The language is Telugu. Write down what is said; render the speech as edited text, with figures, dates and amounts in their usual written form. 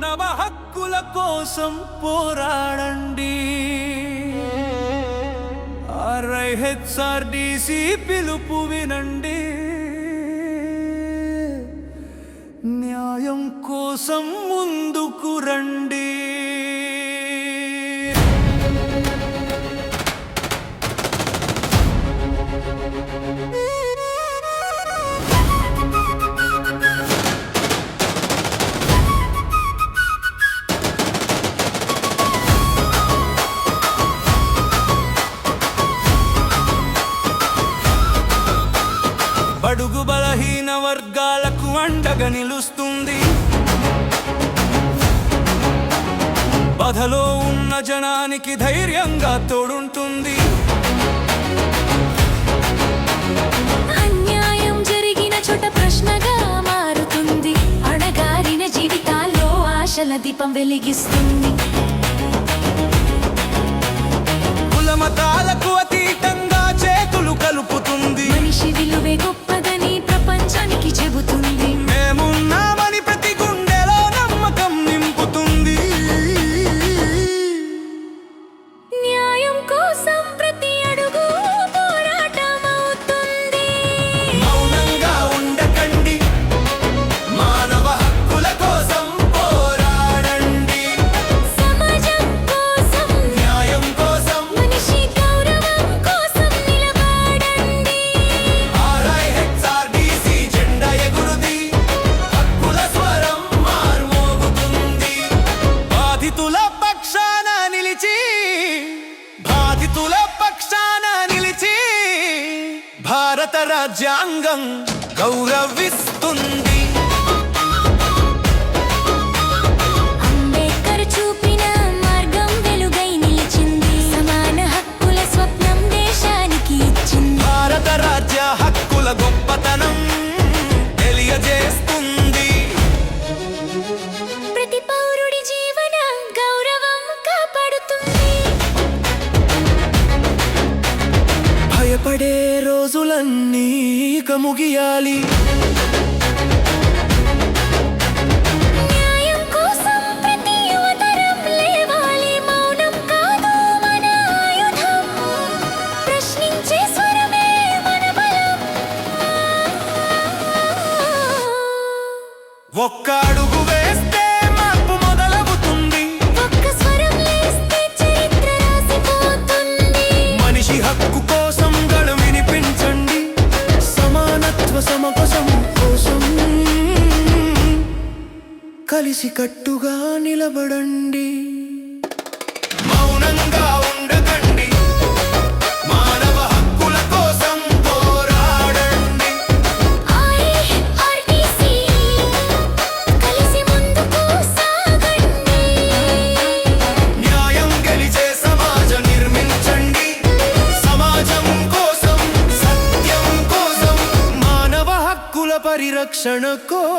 మానవ హక్కుల కోసం పోరాడండి. RIHRDC పిలుపు వినండి. న్యాయం కోసం ముందుకు రండి. బడుగు బలహీన వర్గాలకు అండగా నిలుస్తుంది. బాధలో ఉన్న జనానికి ధైర్యంగా తోడుంటుంది. అన్యాయం జరిగిన చోట ప్రశ్నగా మారుతుంది. అణగారిన జీవితాల్లో ఆశల దీపం వెలిగిస్తుంది. కులమతాలకు అతీతంగా చేతులు కలుపుతుంది. మనిషి విలువే గొప్పదని ప్రపంచానికి చెబుతుంది. మేమున్నామని ప్రతి గుండెలో నమ్మకం నింపుతుంది. న్యాయం కోసం ప్రతి అడుగు పోరాటం అవుతుంది. మౌనంగా ఉండకండి, మానవ హక్కుల కోసం పోరాడండి. సమాజం కోసం, న్యాయం కోసం, మనిషి గౌరవం కోసం నిలబడండి. RIHRDC జెండా ఎగురుది, హక్కుల స్వరం మార్మోగుతుంది. బాధితుల పక్షాన నిలిచి భారత రాజ్యాంగం గౌరవిస్తుంది. అంబేద్కర్ చూపిన మార్గం వెలుగై నిలిచింది. సమాన హక్కుల స్వప్నం దేశానికి ఇచ్చింది. భారత రాజ్య హక్కుల గొప్పతనం తెలియజేస్తుంది. ప్రతి పౌరుడి జీవన గౌరవం కాపాడుతుంది. భయపడే రోజులన్నీ ఇక ముగియాలి. న్యాయం కోసం ప్రతి యువతరం లేవాలి. మౌనం కాదు మన ఆయుధం. ప్రశ్నించే స్వరమే మన బలం. ఒక్క అడుగు వేస్తే మార్పు మొదలవుతుంది. ఒక్క స్వరం లేస్తే చరిత్ర రాసిపోతుంది. మనిషి హక్కు కోసం గళం వినిపించండి. సమానత్వ సమకోసం కోసం కలిసి కట్టుగా నిలబడండి. మౌనంగా ఉండకండి, మానవ హక్కుల కోసం పోరాడండి. RIHRDC కలిసి ముందుకు సాగండి. న్యాయం గెలిచే సమాజం నిర్మించండి. సమాజం కోసం, సత్యం కోసం, మానవ హక్కుల పరిరక్షణ కోసం.